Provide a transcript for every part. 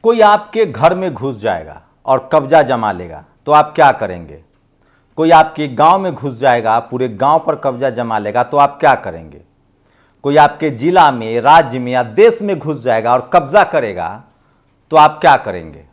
कोई आपके घर में घुस जाएगा और कब्जा जमा लेगा तो आप क्या करेंगे? कोई आपके गांव में घुस जाएगा, पूरे गांव पर कब्जा जमा लेगा तो आप क्या करेंगे? कोई आपके जिला में, राज्य में या देश में घुस जाएगा और कब्जा करेगा तो आप क्या करेंगे?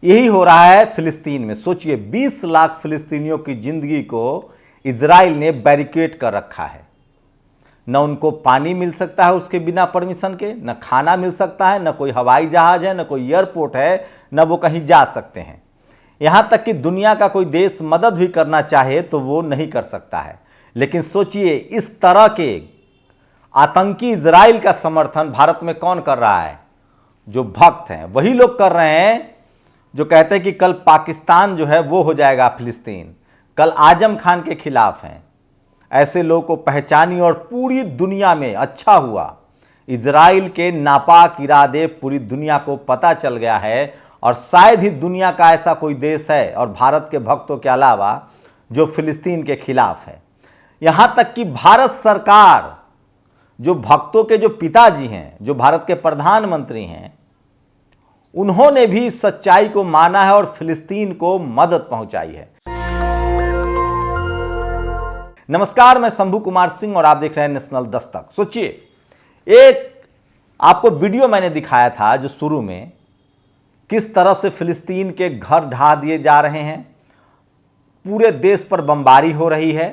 यही हो रहा है फिलिस्तीन में। सोचिए, 20 लाख फिलिस्तीनियों की जिंदगी को इजराइल ने बैरिकेड कर रखा है। न उनको पानी मिल सकता है उसके बिना परमिशन के, न खाना मिल सकता है, न कोई हवाई जहाज है, न कोई एयरपोर्ट है, न वो कहीं जा सकते हैं। यहां तक कि दुनिया का कोई देश मदद भी करना चाहे तो वो नहीं कर सकता है। लेकिन सोचिए, इस तरह के आतंकी इजराइल का समर्थन भारत में कौन कर रहा है? जो भक्त हैं वही लोग कर रहे हैं जो कहते हैं कि कल पाकिस्तान जो है वो हो जाएगा फिलिस्तीन, कल आजम खान के खिलाफ हैं। ऐसे लोगों को पहचानिए और पूरी दुनिया में अच्छा हुआ इजराइल के नापाक इरादे पूरी दुनिया को पता चल गया है। और शायद ही दुनिया का ऐसा कोई देश है और भारत के भक्तों के अलावा जो फिलिस्तीन के खिलाफ है। यहां तक कि भारत सरकार, जो भक्तों के जो पिताजी हैं, जो भारत के प्रधानमंत्री हैं, उन्होंने भी इस सच्चाई को माना है और फिलिस्तीन को मदद पहुंचाई है। नमस्कार, मैं शंभू कुमार सिंह और आप देख रहे हैं नेशनल दस्तक। सोचिए, एक आपको वीडियो मैंने दिखाया था जो शुरू में, किस तरह से फिलिस्तीन के घर ढा दिए जा रहे हैं, पूरे देश पर बमबारी हो रही है।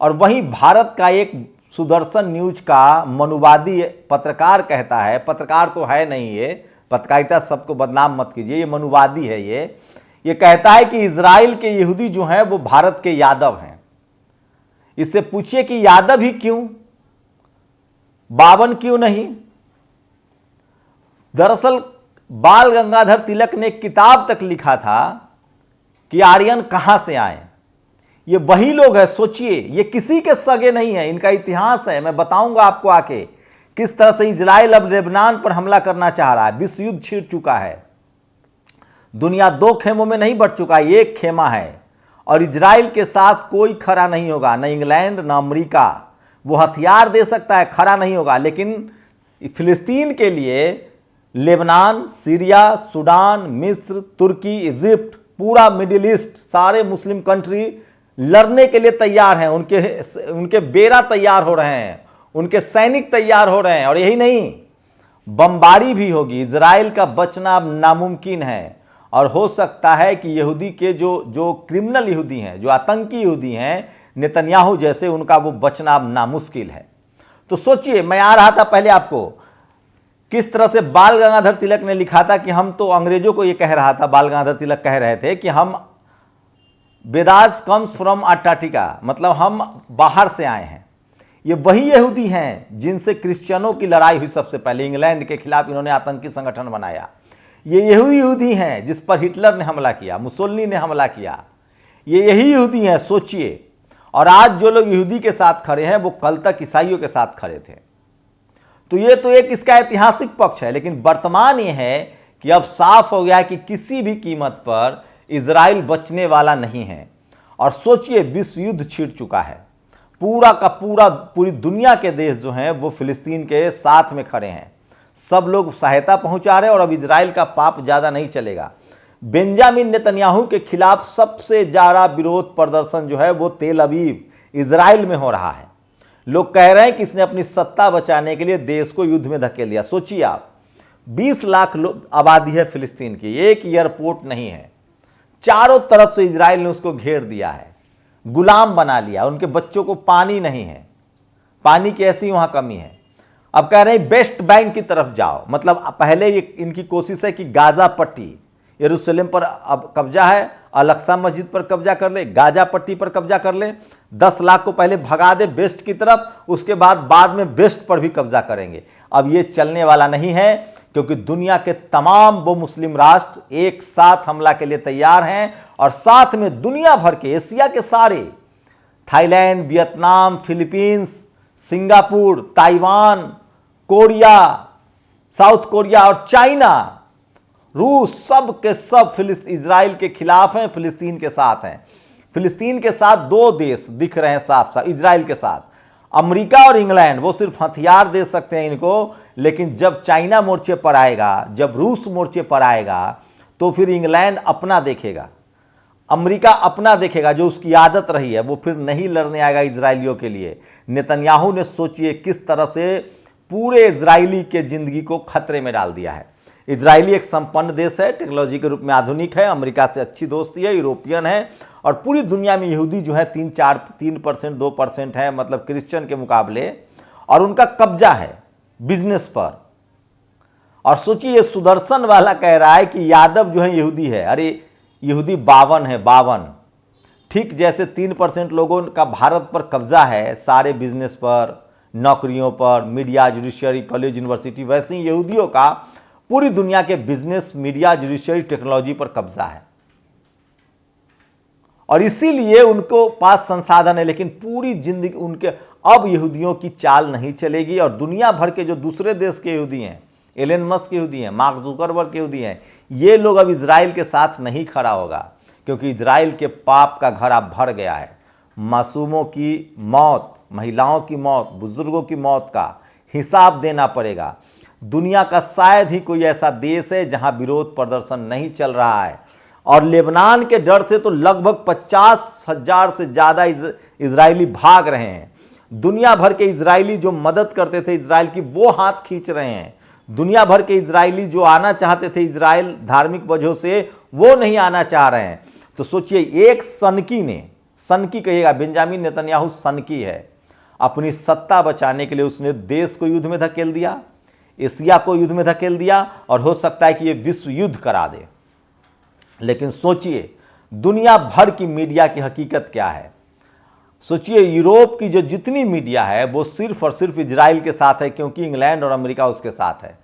और वहीं भारत का एक सुदर्शन न्यूज का मनुवादी पत्रकार कहता है, पत्रकार तो है नहीं, ये पत्रकारिता सबको बदनाम मत कीजिए, ये मनुवादी है। ये कहता है कि इजराइल के यहूदी जो हैं वो भारत के यादव हैं। इससे पूछिए कि यादव ही क्यों, बावन क्यों नहीं? दरअसल बाल गंगाधर तिलक ने एक किताब तक लिखा था कि आर्यन कहां से आए। ये वही लोग हैं। सोचिए, ये किसी के सगे नहीं है, इनका इतिहास है। मैं बताऊंगा आपको आके किस तरह से इजराइल अब लेबनान पर हमला करना चाह रहा है। विश्व युद्ध छिड़ चुका है, दुनिया 2 खेमों में नहीं बट चुका है, एक खेमा है। और इजराइल के साथ कोई खड़ा नहीं होगा, न इंग्लैंड न अमेरिका। वो हथियार दे सकता है, खड़ा नहीं होगा। लेकिन फिलिस्तीन के लिए लेबनान, सीरिया, सूडान, मिस्र, तुर्की, इजिप्ट, पूरा मिडिल ईस्ट, सारे मुस्लिम कंट्री लड़ने के लिए तैयार हैं। उनके बेड़ा तैयार हो रहे हैं, उनके सैनिक तैयार हो रहे हैं। और यही नहीं, बमबारी भी होगी। इजराइल का बचना अब नामुमकिन है। और हो सकता है कि यहूदी के जो क्रिमिनल यहूदी हैं, जो आतंकी यहूदी हैं, नेतन्याहू जैसे, उनका वो बचना अब नामुश्किल है। तो सोचिए, मैं आ रहा था पहले आपको किस तरह से बाल गंगाधर तिलक ने लिखा था कि हम तो अंग्रेजों को ये कह रहा था, बाल गंगाधर तिलक कह रहे थे कि हम वेदास कम्स फ्रॉम अंटार्कटिका, मतलब हम बाहर से आए हैं। ये वही यहूदी हैं जिनसे क्रिश्चियनों की लड़ाई हुई सबसे पहले, इंग्लैंड के खिलाफ इन्होंने आतंकी संगठन बनाया। ये यही यहूदी हैं जिस पर हिटलर ने हमला किया, मुसोलिनी ने हमला किया। ये यही यहूदी हैं, सोचिए। और आज जो लोग यहूदी के साथ खड़े हैं वो कल तक ईसाइयों के साथ खड़े थे। तो ये तो एक इसका ऐतिहासिक पक्ष है। लेकिन वर्तमान ये है कि अब साफ हो गया है कि किसी भी कीमत पर इजराइल बचने वाला नहीं है। और सोचिए, विश्व युद्ध छिड़ चुका है, पूरा का पूरा, पूरी दुनिया के देश जो हैं वो फिलिस्तीन के साथ में खड़े हैं। सब लोग सहायता पहुंचा रहे हैं। और अब इजराइल का पाप ज्यादा नहीं चलेगा। बेंजामिन नेतन्याहू के खिलाफ सबसे ज्यादा विरोध प्रदर्शन जो है वो तेल अवीव, इजराइल में हो रहा है। लोग कह रहे हैं कि इसने अपनी सत्ता बचाने के लिए देश को युद्ध में धकेल दिया। सोचिए आप, 20 लाख आबादी है फिलिस्तीन की, एक एयरपोर्ट नहीं है, चारों तरफ से इजराइल ने उसको घेर दिया है, गुलाम बना लिया। उनके बच्चों को पानी नहीं है, पानी की ऐसी वहां कमी है। अब कह रहे हैं वेस्ट बैंक की तरफ जाओ। मतलब पहले इनकी कोशिश है कि गाजा पट्टी, यरूशलेम पर अब कब्जा है, अल-अक्सा मस्जिद पर कब्जा कर ले, गाजा पट्टी पर कब्जा कर ले, 10 लाख को पहले भगा दे वेस्ट की तरफ, उसके बाद में वेस्ट पर भी कब्जा करेंगे। अब ये चलने वाला नहीं है, क्योंकि दुनिया के तमाम वो मुस्लिम राष्ट्र एक साथ हमला के लिए तैयार हैं। और साथ में दुनिया भर के, एशिया के सारे, Thailand, Vietnam, Philippines, Singapore, Taiwan, Korea, south Korea और चाइना, रूस, सब के सब इजराइल के खिलाफ हैं, फिलिस्तीन के साथ हैं। फिलिस्तीन के साथ 2 देश दिख रहे हैं साफ साफ, इजराइल के साथ अमेरिका और इंग्लैंड। वो सिर्फ हथियार दे सकते हैं इनको, लेकिन जब चाइना मोर्चे पर आएगा, जब रूस मोर्चे पर आएगा, तो फिर इंग्लैंड अपना देखेगा, अमेरिका अपना देखेगा, जो उसकी आदत रही है, वो फिर नहीं लड़ने आएगा इजरायलियों के लिए। नेतन्याहू ने सोचिए किस तरह से पूरे इजरायली के जिंदगी को खतरे में डाल दिया है। इजरायली एक संपन्न देश है, टेक्नोलॉजी के रूप में आधुनिक है, अमेरिका से अच्छी दोस्ती है, यूरोपियन है, और पूरी दुनिया में यहूदी जो है 3% 2% है, मतलब क्रिश्चियन के मुकाबले, और उनका कब्जा है बिजनेस पर। और सोचिए ये सुदर्शन वाला कह रहा है कि यादव जो है यहूदी है। अरे यहूदी 52 है, 52। ठीक जैसे 3% लोगों का भारत पर कब्जा है, सारे बिजनेस पर, नौकरियों पर, मीडिया, जुडिशियरी, कॉलेज, यूनिवर्सिटी, वैसे ही यहूदियों का पूरी दुनिया के बिजनेस, मीडिया, जुडिशियरी, टेक्नोलॉजी पर कब्जा है। और इसीलिए उनको पास संसाधन है, लेकिन पूरी जिंदगी उनके अब यहूदियों की चाल नहीं चलेगी। और दुनिया भर के जो दूसरे देश के यहूदी हैं, एलन मस्क के यहूदी हैं, मार्क जुकरबर्ग के यहूदी हैं, ये लोग अब इजराइल के साथ नहीं खड़ा होगा, क्योंकि इजराइल के पाप का घर अब भर गया है। मासूमों की मौत, महिलाओं की मौत, बुजुर्गों की मौत का हिसाब देना पड़ेगा। दुनिया का शायद ही कोई ऐसा देश है जहां विरोध प्रदर्शन नहीं चल रहा है। और लेबनान के डर से तो लगभग 50,000 से ज़्यादा इजरायली भाग रहे हैं। दुनिया भर के इजरायली जो मदद करते थे इजराइल की, वो हाथ खींच रहे हैं। दुनिया भर के इजरायली जो आना चाहते थे इजराइल धार्मिक वजहों से, वो नहीं आना चाह रहे हैं। तो सोचिए एक सनकी ने, सनकी कहिएगा, बेंजामिन नेतन्याहू सनकी है, अपनी सत्ता बचाने के लिए उसने देश को युद्ध में धकेल दिया, एशिया को युद्ध में धकेल दिया, और हो सकता है कि ये विश्व युद्ध करा दे। लेकिन सोचिए दुनिया भर की मीडिया की हकीकत क्या है। सोचिए यूरोप की जो जितनी मीडिया है वो सिर्फ और सिर्फ इजराइल के साथ है, क्योंकि इंग्लैंड और अमेरिका उसके साथ है।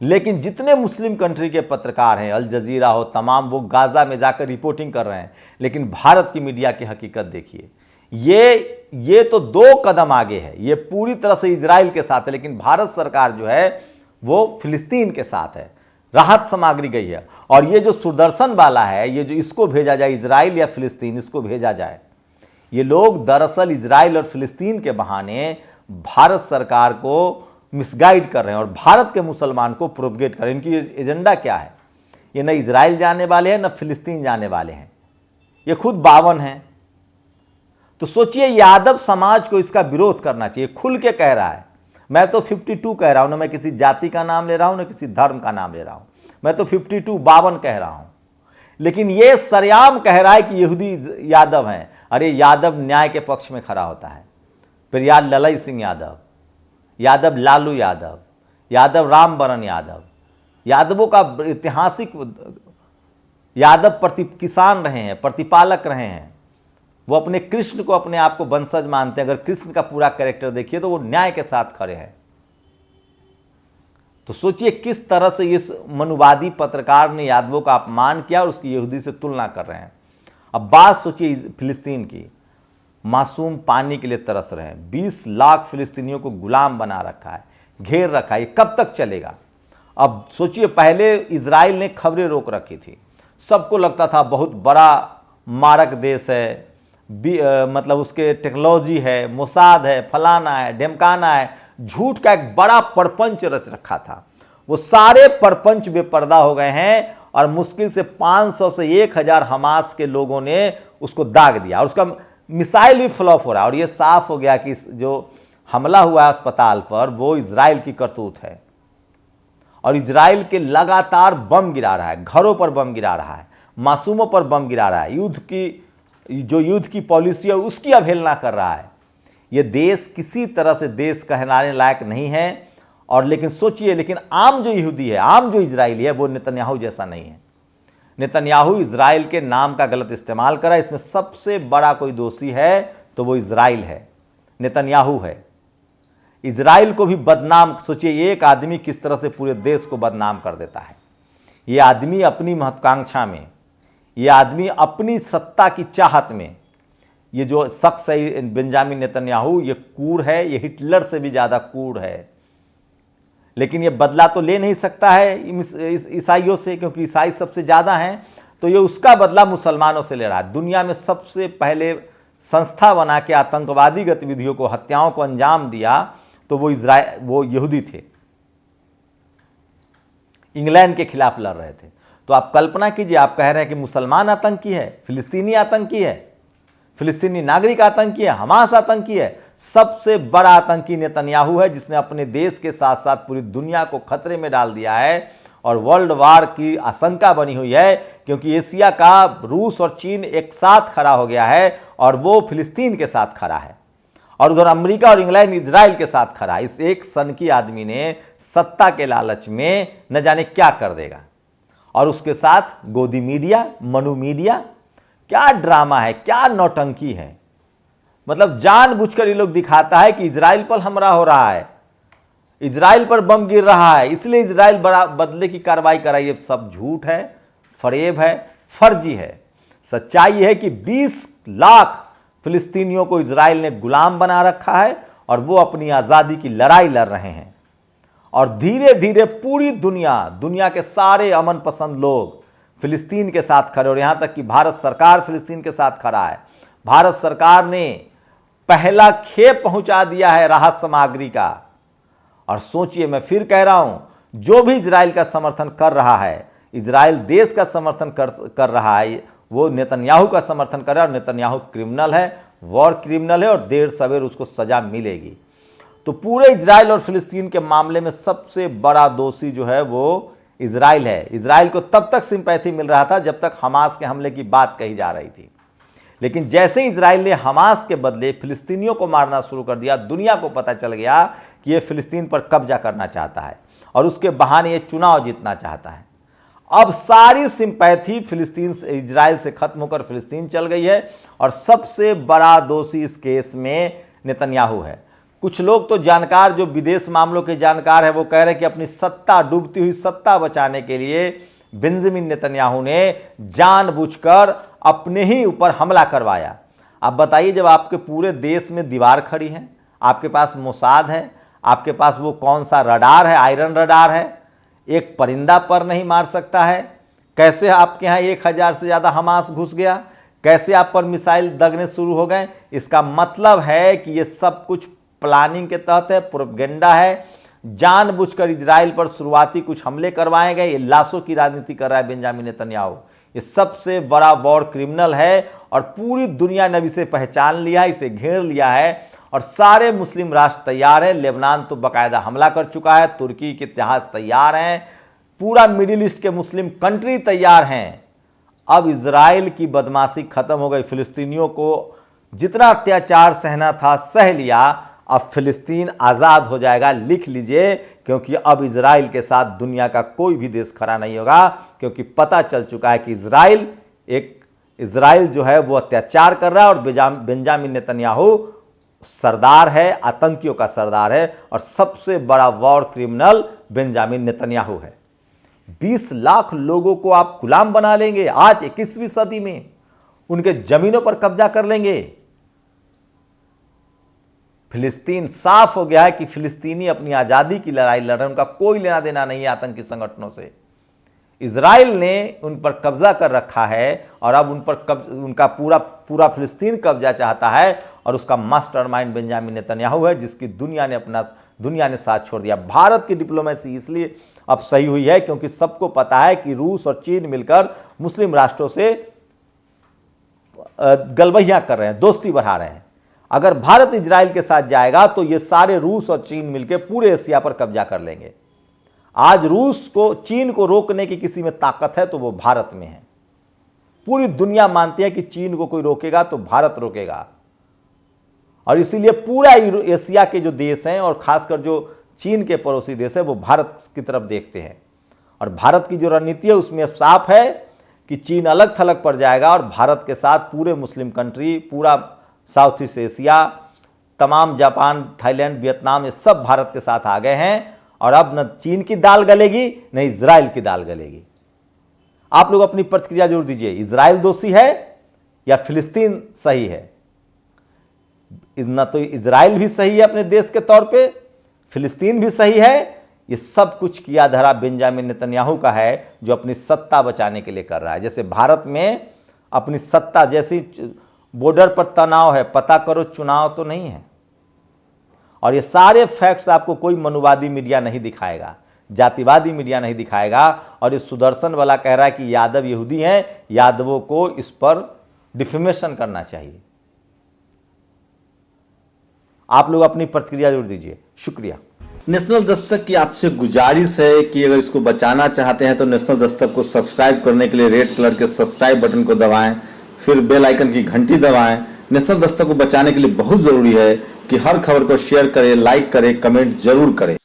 लेकिन जितने मुस्लिम कंट्री के पत्रकार हैं, अल जजीरा हो, तमाम, वो गाजा में जाकर रिपोर्टिंग कर रहे हैं। लेकिन भारत की मीडिया की हकीकत देखिए, ये तो 2 कदम आगे है, ये पूरी तरह से इजराइल के साथ है, लेकिन भारत सरकार जो है वो फिलिस्तीन के साथ है। राहत सामग्री गई है, और ये जो सुदर्शन वाला है, ये जो इसको भेजा जाए इजराइल या फिलिस्तीन, इसको भेजा जाए, ये लोग दरअसल इजराइल और फिलिस्तीन के बहाने भारत सरकार को मिसगाइड कर रहे हैं और भारत के मुसलमान को प्रोपगेट कर रहे हैं। इनकी एजेंडा क्या है? ये न इजराइल जाने वाले हैं न फिलिस्तीन जाने वाले हैं, ये खुद 52 हैं। तो सोचिए यादव समाज को इसका विरोध करना चाहिए। खुल के कह रहा है, मैं तो 52 कह रहा हूं, ना मैं किसी जाति का नाम ले रहा हूं, ना किसी धर्म का नाम ले रहा हूं, मैं तो 52 कह रहा हूं। लेकिन ये सरेआम कह रहा है कि यहूदी यादव हैं। अरे यादव न्याय के पक्ष में खड़ा होता है, फिर ललई सिंह यादव, यादव लालू यादव, यादव रामबरन यादव, यादवों का ऐतिहासिक, यादव किसान रहे हैं, प्रतिपालक रहे हैं। वो अपने कृष्ण को अपने आप को वंशज मानते हैं। अगर कृष्ण का पूरा कैरेक्टर देखिए तो वो न्याय के साथ खड़े हैं। तो सोचिए किस तरह से इस मनुवादी पत्रकार ने यादवों का अपमान किया और उसकी यहूदी से तुलना कर रहे हैं। अब बात सोचिए फिलिस्तीन की, मासूम पानी के लिए तरस रहे हैं, 20 लाख फिलिस्तीनियों को गुलाम बना रखा है, घेर रखा है, ये कब तक चलेगा? अब सोचिए पहले इजराइल ने खबरें रोक रखी थी, सबको लगता था बहुत बड़ा मारक देश है, मतलब उसके टेक्नोलॉजी है, मोसाद है, फलाना है, ढेमकाना है, झूठ का एक बड़ा परपंच रच रखा था। वो सारे परपंच बेपर्दा हो गए हैं और मुश्किल से 500 से 1000 हमास के लोगों ने उसको दाग दिया और उसका मिसाइल भी फ्लॉप हो रहा है। और ये साफ हो गया कि जो हमला हुआ है अस्पताल पर वो इजराइल की करतूत है और इजराइल के लगातार बम गिरा रहा है, घरों पर बम गिरा रहा है, मासूमों पर बम गिरा रहा है, युद्ध की पॉलिसी है उसकी अवहेलना कर रहा है। ये देश किसी तरह से देश कहलाने लायक नहीं है। और लेकिन सोचिए, लेकिन आम जो यहूदी है, आम जो इजरायली है, वो नेतन्याहू जैसा नहीं है। नेतन्याहू इजराइल के नाम का गलत इस्तेमाल करा, इसमें सबसे बड़ा कोई दोषी है तो वो इजराइल है, नेतन्याहू है। इजराइल को भी बदनाम, सोचिए एक आदमी किस तरह से पूरे देश को बदनाम कर देता है। ये आदमी अपनी महत्वाकांक्षा में, ये आदमी अपनी सत्ता की चाहत में, ये जो शख्स है बेंजामिन नेतन्याहू, ये कूड़ है, ये हिटलर से भी ज़्यादा कूड़ है। लेकिन ये बदला तो ले नहीं सकता है ईसाइयों से, क्योंकि ईसाई सबसे ज़्यादा हैं, तो ये उसका बदला मुसलमानों से ले रहा है। दुनिया में सबसे पहले संस्था बना के आतंकवादी गतिविधियों को, हत्याओं को अंजाम दिया तो वो यहूदी थे। इंग्लैंड के खिलाफ लड़ रहे थे। तो आप कल्पना कीजिए, आप कह रहे हैं कि मुसलमान आतंकी है, फिलिस्तीनी आतंकी है, फिलिस्तीनी नागरिक आतंकी है, हमास आतंकी है। सबसे बड़ा आतंकी नेतन्याहू है, जिसने अपने देश के साथ साथ पूरी दुनिया को खतरे में डाल दिया है और वर्ल्ड वार की आशंका बनी हुई है, क्योंकि एशिया का रूस और चीन एक साथ खड़ा हो गया है और वो फिलिस्तीन के साथ खड़ा है, और उधर अमेरिका और इंग्लैंड इजराइल के साथ खड़ा है। इस एक सनकी आदमी ने सत्ता के लालच में न जाने क्या कर देगा, और उसके साथ गोदी मीडिया, मनु मीडिया। क्या ड्रामा है, क्या नौटंकी है। मतलब जानबूझकर ये लोग दिखाता है कि इजराइल पर हमला हो रहा है, इजराइल पर बम गिर रहा है, इसलिए इजराइल बड़ा बदले की कार्रवाई कराई। ये सब झूठ है, फरेब है, फर्जी है। सच्चाई है कि 20 लाख फिलिस्तीनियों को इजराइल ने गुलाम बना रखा है और वो अपनी आज़ादी की लड़ाई लड़ रहे हैं। और धीरे धीरे पूरी दुनिया के सारे अमन पसंद लोग फिलिस्तीन के साथ खड़े, और यहाँ तक कि भारत सरकार फिलिस्तीन के साथ खड़ा है। भारत सरकार ने पहला खेप पहुंचा दिया है राहत सामग्री का। और सोचिए, मैं फिर कह रहा हूं, जो भी इजराइल का समर्थन कर रहा है, इजराइल देश का समर्थन कर रहा है, वो नेतन्याहू का समर्थन कर रहा है, और नेतन्याहू क्रिमिनल है, वॉर क्रिमिनल है, और देर सवेर उसको सजा मिलेगी। तो पूरे इजराइल और फिलिस्तीन के मामले में सबसे बड़ा दोषी जो है वो इजराइल है। इजराइल को तब तक सिंपैथी मिल रहा था जब तक हमास के हमले की बात कही जा रही थी, लेकिन जैसे ही इजराइल ने हमास के बदले फिलिस्तीनियों को मारना शुरू कर दिया, दुनिया को पता चल गया कि ये फिलिस्तीन पर कब्जा करना चाहता है और उसके बहाने ये चुनाव जीतना चाहता है। अब सारी सिंपैथी फिलिस्तीन से, इजराइल से खत्म होकर फिलिस्तीन चल गई है, और सबसे बड़ा दोषी इस केस में नेतन्याहू है। कुछ लोग तो जानकार, जो विदेश मामलों के जानकार है, वो कह रहे हैं कि अपनी सत्ता, डूबती हुई सत्ता बचाने के लिए बेंजामिन नेतन्याहू ने जानबूझकर अपने ही ऊपर हमला करवाया। अब बताइए, जब आपके पूरे देश में दीवार खड़ी है, आपके पास मोसाद है, आपके पास वो कौन सा रडार है, आयरन रडार है, एक परिंदा पर नहीं मार सकता है, कैसे आपके यहाँ 1000 से ज़्यादा हमास घुस गया, कैसे आप पर मिसाइल दगने शुरू हो गए? इसका मतलब है कि ये सब कुछ प्लानिंग के तहत है, प्रोपेगेंडा है। जानबूझकर इजराइल पर शुरुआती कुछ हमले करवाए गए। ये लाशों की राजनीति कर रहा है बेंजामिन नेतन्याहू। ये सबसे बड़ा वॉर क्रिमिनल है, और पूरी दुनिया ने इसे पहचान लिया है, इसे घेर लिया है, और सारे मुस्लिम राष्ट्र तैयार हैं। लेबनान तो बाकायदा हमला कर चुका है, तुर्की के इतिहास तैयार हैं, पूरा मिडिल ईस्ट के मुस्लिम कंट्री तैयार हैं। अब इजराइल की बदमाशी खत्म हो गई। फिलिस्तीनियों को जितना अत्याचार सहना था सह लिया। अब फिलिस्तीन आज़ाद हो जाएगा, लिख लीजिए, क्योंकि अब इजराइल के साथ दुनिया का कोई भी देश खड़ा नहीं होगा, क्योंकि पता चल चुका है कि इजराइल जो है वो अत्याचार कर रहा है, और बेंजामिन नेतन्याहू सरदार है, आतंकियों का सरदार है, और सबसे बड़ा वॉर क्रिमिनल बेंजामिन नेतन्याहू है। 20 लाख लोगों को आप गुलाम बना लेंगे आज 21वीं सदी में, उनके जमीनों पर कब्जा कर लेंगे। फिलिस्तीन साफ हो गया है कि फिलिस्तीनी अपनी आज़ादी की लड़ाई लड़ रहे हैं, उनका कोई लेना देना नहीं है आतंकी संगठनों से। इजराइल ने उन पर कब्जा कर रखा है, और अब उन पर उनका पूरा फिलिस्तीन कब्जा चाहता है, और उसका मास्टरमाइंड बेंजामिन नेतन्याहू है, जिसकी दुनिया ने साथ छोड़ दिया। भारत की डिप्लोमेसी इसलिए अब सही हुई है क्योंकि सबको पता है कि रूस और चीन मिलकर मुस्लिम राष्ट्रों से गलबहियां कर रहे हैं, दोस्ती बढ़ा रहे हैं। अगर भारत इजराइल के साथ जाएगा तो ये सारे रूस और चीन मिलकर पूरे एशिया पर कब्जा कर लेंगे। आज चीन को रोकने की किसी में ताकत है तो वो भारत में है। पूरी दुनिया मानती है कि चीन को कोई रोकेगा तो भारत रोकेगा, और इसीलिए पूरा एशिया के जो देश हैं और खासकर जो चीन के पड़ोसी देश है वो भारत की तरफ देखते हैं। और भारत की जो रणनीति है उसमें साफ है कि चीन अलग थलग पड़ जाएगा, और भारत के साथ पूरे मुस्लिम कंट्री, पूरा साउथ ईस्ट एशिया, तमाम जापान, थाईलैंड, वियतनाम, ये सब भारत के साथ आ गए हैं। और अब न चीन की दाल गलेगी न इजराइल की दाल गलेगी। आप लोग अपनी प्रतिक्रिया जरूर दीजिए, इजराइल दोषी है या फिलिस्तीन सही है? न तो इजराइल भी सही है अपने देश के तौर पे, फिलिस्तीन भी सही है। ये सब कुछ किया धरा बेंजामिन नेतन्याहू का है, जो अपनी सत्ता बचाने के लिए कर रहा है। जैसे भारत में अपनी सत्ता, जैसी बॉर्डर पर तनाव है, पता करो चुनाव तो नहीं है। और ये सारे फैक्ट्स आपको कोई मनुवादी मीडिया नहीं दिखाएगा। जातिवादी मीडिया नहीं दिखाएगा। और इस सुदर्शन वाला कह रहा है कि यादव यहूदी हैं, यादवों को इस पर डिफेमेशन करना चाहिए। आप लोग अपनी प्रतिक्रिया जरूर दीजिए। शुक्रिया। नेशनल दस्तक की आपसे गुजारिश है कि अगर इसको बचाना चाहते हैं तो नेशनल दस्तक को सब्सक्राइब करने के लिए रेड कलर के सब्सक्राइब बटन को दबाएं, फिर बेल आइकन की घंटी दबाएं। नेशनल दस्तक को बचाने के लिए बहुत जरूरी है कि हर खबर को शेयर करें, लाइक करें, कमेंट जरूर करें।